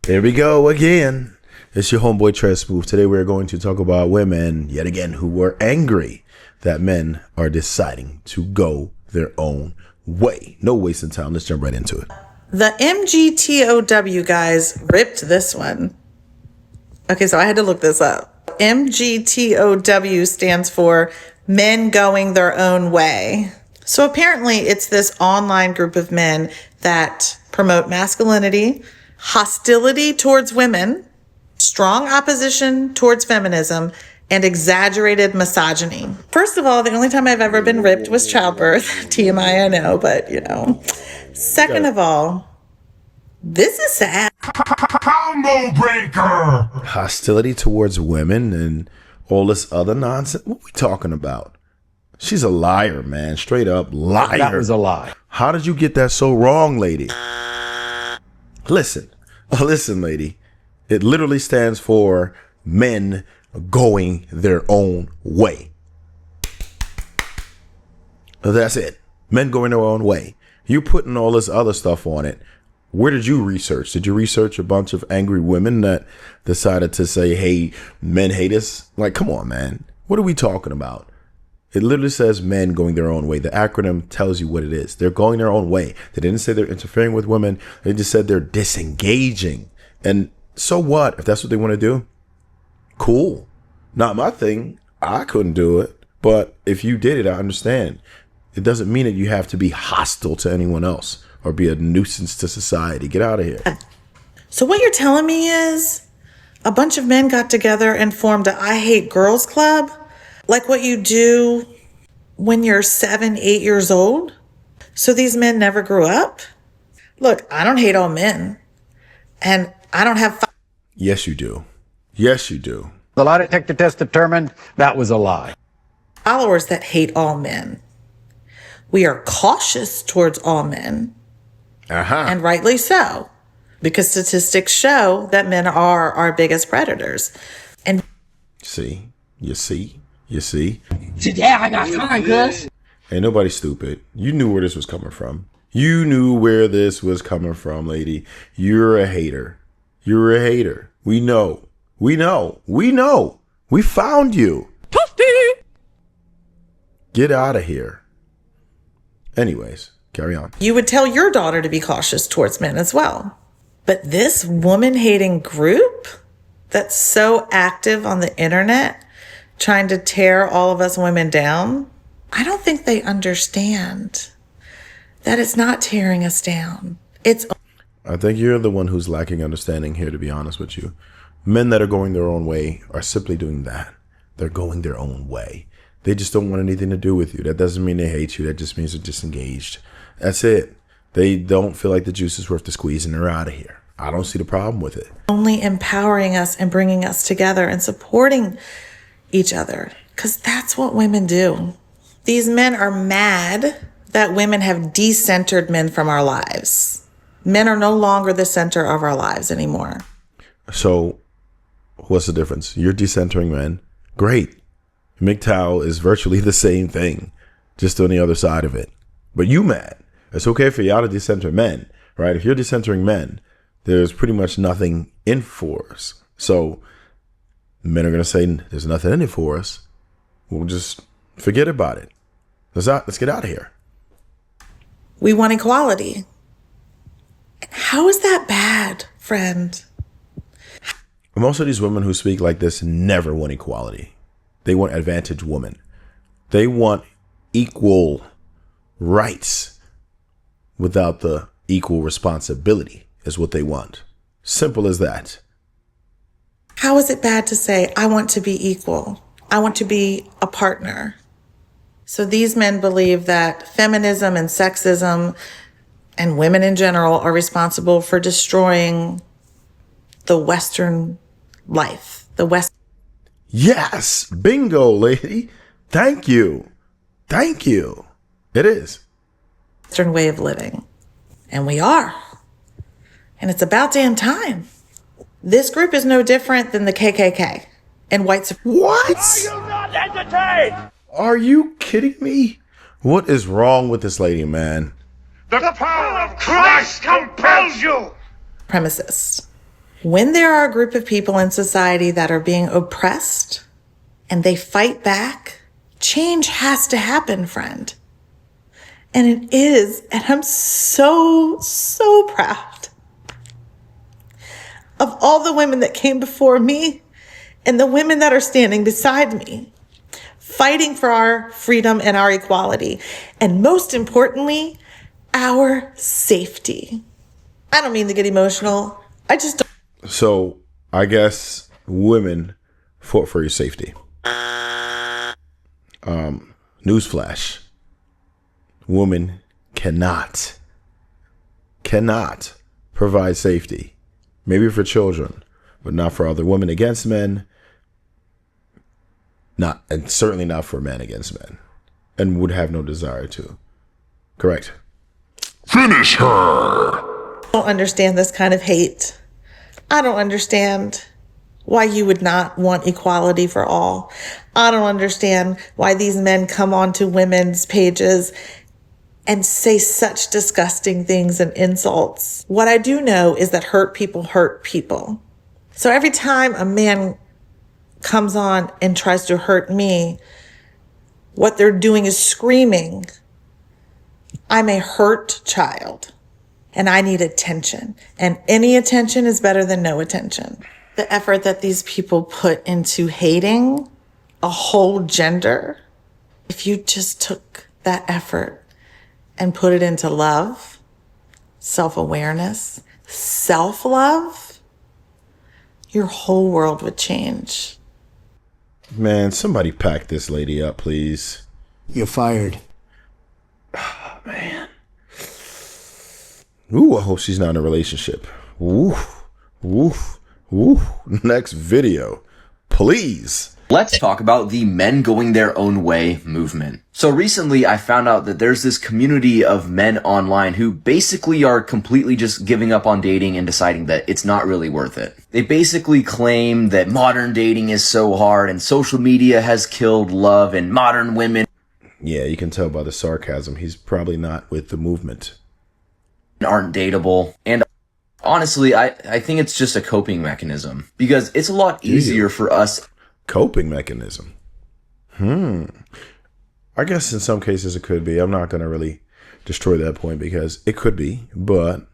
Here we go again. It's your homeboy Smoove. Today we're going to talk about women, yet again, who were angry that men are deciding to go their own way. No wasting time. Let's jump right into it. The MGTOW guys ripped this one. Okay, so I had to look this up. MGTOW stands for Men Going Their Own Way. So apparently it's this online group of men that promote masculinity, hostility towards women, strong opposition towards feminism, and exaggerated misogyny. First of all, the only time I've ever been ripped was childbirth. TMI, I know, but you know. Second of all, this is sad. Combo breaker! Hostility towards women and all this other nonsense. What are we talking about? She's a liar, man. Straight up liar. That was a lie. How did you get that so wrong, lady? Listen, lady. It literally stands for men going their own way. That's it. Men going their own way. You putting all this other stuff on it. Where did you research? Did you research a bunch of angry women that decided to say, hey, men hate us? Like, come on, man. What are we talking about? It literally says men going their own way. The acronym tells you what it is. They're going their own way. They didn't say they're interfering with women. They just said they're disengaging. And so what? If that's what they want to do, cool. Not my thing. I couldn't do it. But if you did it, I understand. It doesn't mean that you have to be hostile to anyone else or be a nuisance to society. Get out of here. So what you're telling me is a bunch of men got together and formed a I Hate Girls Club? Like what you do when you're 7, 8 years old? So these men never grew up? Look, I don't hate all men. And I don't have... Yes, you do. Yes, you do. The lie detector test determined that was a lie. followers that hate all men. We are cautious towards all men. And rightly so. Because statistics show that men are our biggest predators. And You see? Yeah, I got fun, cuz. Ain't nobody stupid. You knew where this was coming from. You knew where this was coming from, lady. You're a hater. You're a hater. We know. We found you. Get out of here. Anyways, carry on. you would tell your daughter to be cautious towards men as well. But this woman-hating group that's so active on the internet, trying to tear all of us women down, I don't think they understand that it's not tearing us down. I think you're the one who's lacking understanding here, to be honest with you. Men that are going their own way are simply doing that. They're going their own way. They just don't want anything to do with you. That doesn't mean they hate you. That just means they're disengaged. That's it. They don't feel like the juice is worth the squeeze and they're out of here. I don't see the problem with it. Only empowering us and bringing us together and supporting each other, because that's what women do. These men are mad that women have decentered men from our lives. Men are no longer the center of our lives anymore. So what's the difference? You're decentering men. Great. MGTOW is virtually the same thing, just on the other side of it. But you mad. It's okay for y'all to decenter men, right? If you're decentering men, there's pretty much nothing in for us. So men are going to say, there's nothing in it for us. We'll just forget about it. Let's get out of here. We want equality. How is that bad, friend? Most of these women who speak like this never want equality. They want advantage women. They want equal rights without the equal responsibility is what they want. Simple as that. How is it bad to say, I want to be equal? I want to be a partner. So these men believe that feminism and sexism and women in general are responsible for destroying the Western life, Yes, bingo, lady. Thank you. It is. Western way of living. And we are. And it's about damn time. This group is no different than the KKK and white supremacy. What? Are you not entertained? Are you kidding me? What is wrong with this lady, man? The power of Christ compels you. Supremacists. When there are a group of people in society that are being oppressed and they fight back, change has to happen, friend. And it is, and I'm so, so proud of all the women that came before me and the women that are standing beside me, fighting for our freedom and our equality. And most importantly, our safety. I don't mean to get emotional. I just don't. So I guess women fought for your safety. Newsflash. Women cannot provide safety. Maybe for children, but not for other women against men. Not, and certainly not for men against men. And would have no desire to. Correct. Finish her! I don't understand this kind of hate. I don't understand why you would not want equality for all. I don't understand why these men come onto women's pages and say such disgusting things and insults. What I do know is that hurt people hurt people. So every time a man comes on and tries to hurt me, what they're doing is screaming, I'm a hurt child and I need attention. And any attention is better than no attention. The effort that these people put into hating a whole gender, if you just took that effort and put it into love, self-awareness, self-love, your whole world would change. Man, somebody pack this lady up, please. You're fired. Oh, man. Ooh, I hope she's not in a relationship. Ooh, ooh, ooh. Next video, please. Let's talk about the men going their own way movement. So recently I found out that there's this community of men online who basically are completely just giving up on dating and deciding that it's not really worth it. They basically claim that modern dating is so hard and social media has killed love and modern women. Yeah, you can tell by the sarcasm. He's probably not with the movement. Aren't dateable. And honestly, I think it's just a coping mechanism because it's a lot easier for us. Coping mechanism. I guess in some cases it could be. I'm not going to really destroy that point because it could be, but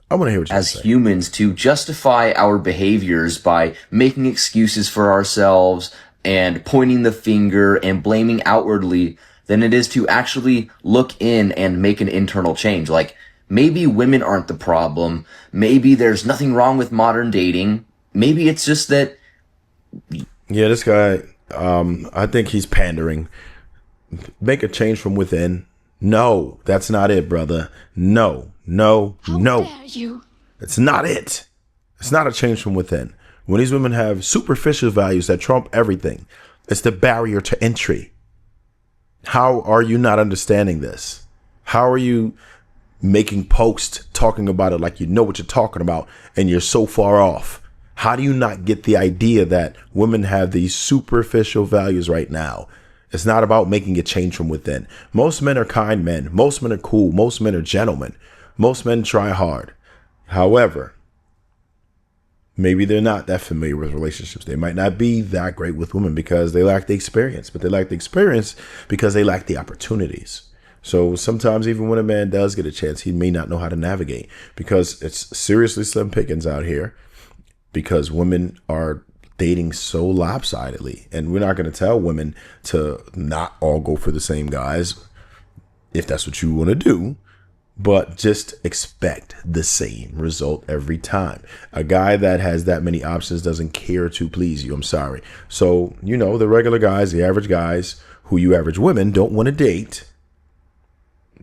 I want to hear what you say. As humans to justify our behaviors by making excuses for ourselves and pointing the finger and blaming outwardly than it is to actually look in and make an internal change. Like, maybe women aren't the problem. Maybe there's nothing wrong with modern dating. Maybe it's just that. Yeah, this guy, I think he's pandering. Make a change from within. No, that's not it, brother. No. How dare you? It's not it. It's not a change from within. When these women have superficial values that trump everything, it's the barrier to entry. How are you not understanding this? How are you making posts talking about it like you know what you're talking about and you're so far off? How do you not get the idea that women have these superficial values right now? It's not about making a change from within. Most men are kind men. Most men are cool. Most men are gentlemen. Most men try hard. However, maybe they're not that familiar with relationships. They might not be that great with women because they lack the experience, but they lack the experience because they lack the opportunities. So sometimes even when a man does get a chance, he may not know how to navigate because it's seriously slim pickings out here. Because women are dating so lopsidedly. And we're not going to tell women to not all go for the same guys if that's what you want to do. But just expect the same result every time. A guy that has that many options doesn't care to please you. I'm sorry. So, you know, the regular guys, the average guys who you average women don't want to date,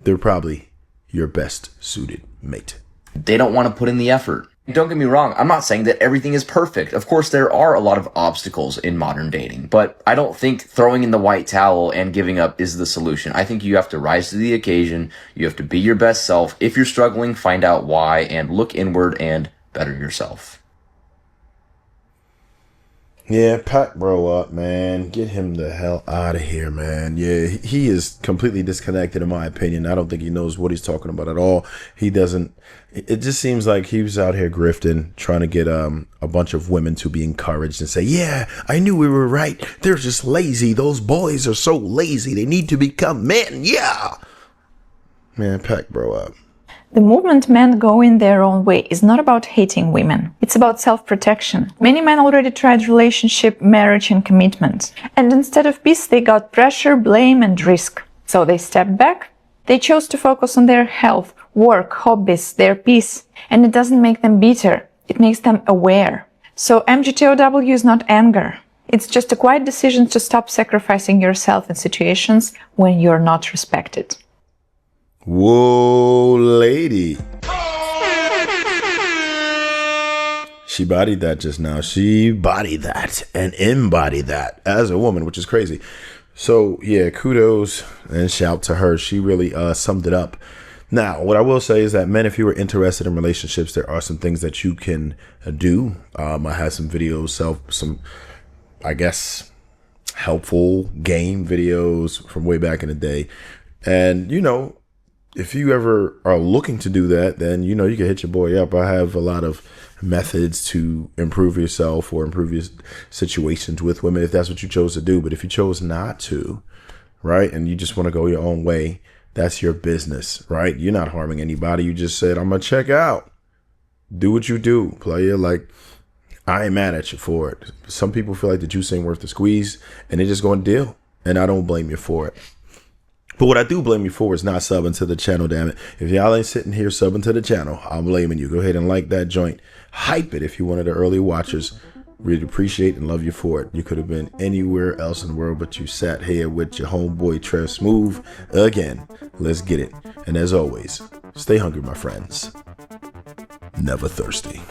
they're probably your best suited mate. They don't want to put in the effort. Don't get me wrong, I'm not saying that everything is perfect. Of course, there are a lot of obstacles in modern dating, but I don't think throwing in the white towel and giving up is the solution. I think you have to rise to the occasion. You have to be your best self. If you're struggling, find out why and look inward and better yourself. Yeah, pack bro up, man. Get him the hell out of here, man. Yeah, he is completely disconnected in my opinion. I don't think he knows what he's talking about at all. He doesn't. It just seems like he was out here grifting, trying to get a bunch of women to be encouraged and say, yeah, I knew we were right. They're just lazy. Those boys are so lazy. They need to become men. Yeah. Man, pack bro up. The movement men going their own way is not about hating women. It's about self-protection. Many men already tried relationship, marriage and commitment. And instead of peace, they got pressure, blame and risk. So they stepped back. They chose to focus on their health, work, hobbies, their peace. And it doesn't make them bitter. It makes them aware. So MGTOW is not anger. It's just a quiet decision to stop sacrificing yourself in situations when you're not respected. Whoa, lady. She bodied that just now. She bodied that and embodied that as a woman, which is crazy. So, yeah, kudos and shout to her. She really summed it up. Now, what I will say is that men, if you are interested in relationships, there are some things that you can do. I have some videos, some, I guess, helpful game videos from way back in the day. And, you know, if you ever are looking to do that, then, you know, you can hit your boy up. I have a lot of methods to improve yourself or improve your situations with women if that's what you chose to do. But if you chose not to, right, and you just want to go your own way, that's your business, right? You're not harming anybody. You just said, I'm going to check out. Do what you do, player. Like, I ain't mad at you for it. Some people feel like the juice ain't worth the squeeze and they're just going to deal. And I don't blame you for it. But what I do blame you for is not subbing to the channel, damn it. If y'all ain't sitting here subbing to the channel, I'm blaming you. Go ahead and like that joint. Hype it if you're one of the early watchers. Really appreciate and love you for it. You could have been anywhere else in the world, but you sat here with your homeboy, Smoove. Again, let's get it. And as always, stay hungry, my friends. Never thirsty.